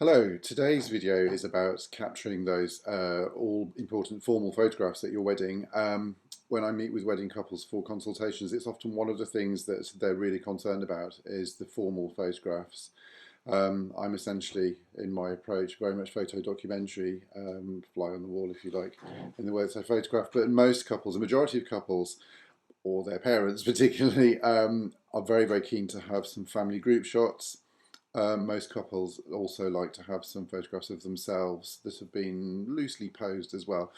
Hello, today's video is about capturing those all important formal photographs at your wedding. When I meet with wedding couples for consultations, it's often one of the things that they're really concerned about is the formal photographs. I'm essentially, in my approach, very much photo documentary, fly on the wall if you like, in the words I photograph, but most couples, the majority of couples, or their parents particularly, are very, very keen to have some family group shots. Most couples also like to have some photographs of themselves that have been loosely posed as well.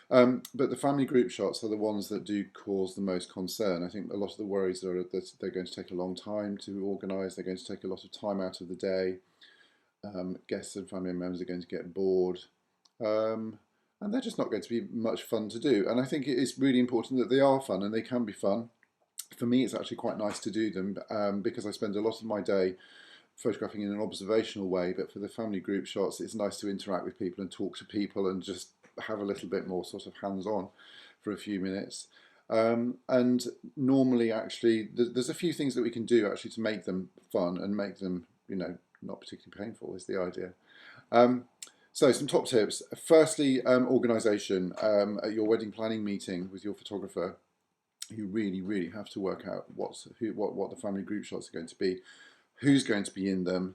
But the family group shots are the ones that do cause the most concern. I think a lot of the worries are that they're going to take a long time to organise, they're going to take a lot of time out of the day, guests and family members are going to get bored, and they're just not going to be much fun to do. And I think it is really important that they are fun and they can be fun. For me, it's actually quite nice to do them because I spend a lot of my day photographing in an observational way, but for the family group shots, it's nice to interact with people and talk to people and just have a little bit more sort of hands-on for a few minutes. And normally, actually, there's a few things that we can do actually to make them fun and make them, not particularly painful is the idea. Um, so some top tips. Firstly, organisation. At your wedding planning meeting with your photographer, you really, really have to work out what the family group shots are going to be, who's going to be in them,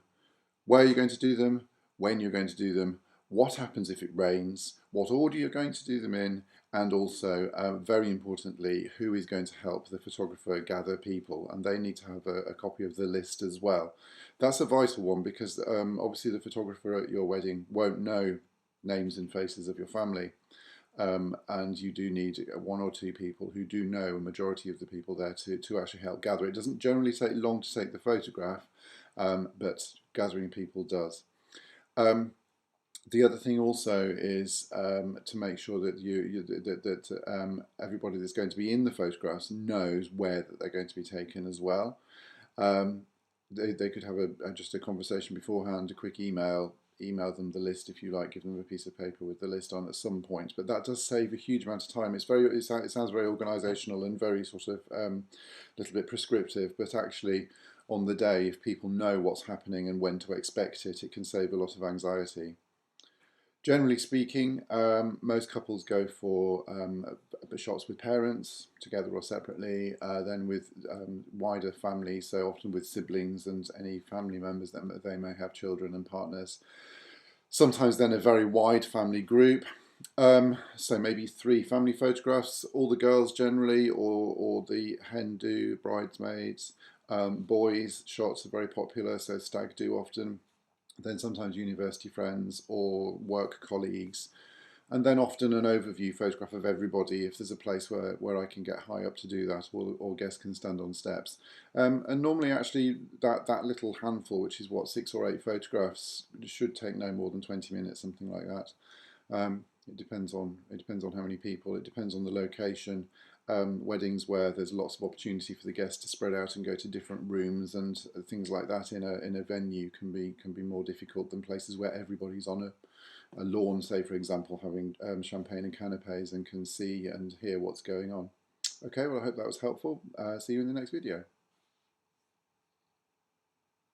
where you're going to do them, when you're going to do them, what happens if it rains, what order you're going to do them in, and also, very importantly, who is going to help the photographer gather people, and they need to have a copy of the list as well. That's a vital one because obviously the photographer at your wedding won't know names and faces of your family. And you do need one or two people who do know a majority of the people there to actually help gather. It doesn't generally take long to take the photograph, but gathering people does. The other thing also is to make sure that everybody that's going to be in the photographs knows where that they're going to be taken as well. Um, they could have just a conversation beforehand, a quick email them the list if you like, give them a piece of paper with the list on at some point. But that does save a huge amount of time. It sounds very organisational and very sort of little bit prescriptive, but actually on the day, if people know what's happening and when to expect it, it can save a lot of anxiety. Generally speaking, most couples go for shots with parents, together or separately, then with wider families, so often with siblings and any family members that they may have, children and partners. Sometimes then a very wide family group, so maybe 3 family photographs, all the girls generally, or the hen do, bridesmaids. Boys shots are very popular, so stag do often. Then sometimes university friends or work colleagues, and then often an overview photograph of everybody if there's a place where I can get high up to do that, or guests can stand on steps. And normally actually that little handful, which is what, 6 or 8 photographs, should take no more than 20 minutes, something like that. It depends on how many people. It depends on the location. Weddings where there's lots of opportunity for the guests to spread out and go to different rooms and things like that in a venue can be more difficult than places where everybody's on a lawn, say for example, having champagne and canapes and can see and hear what's going on. Okay, well I hope that was helpful. See you in the next video.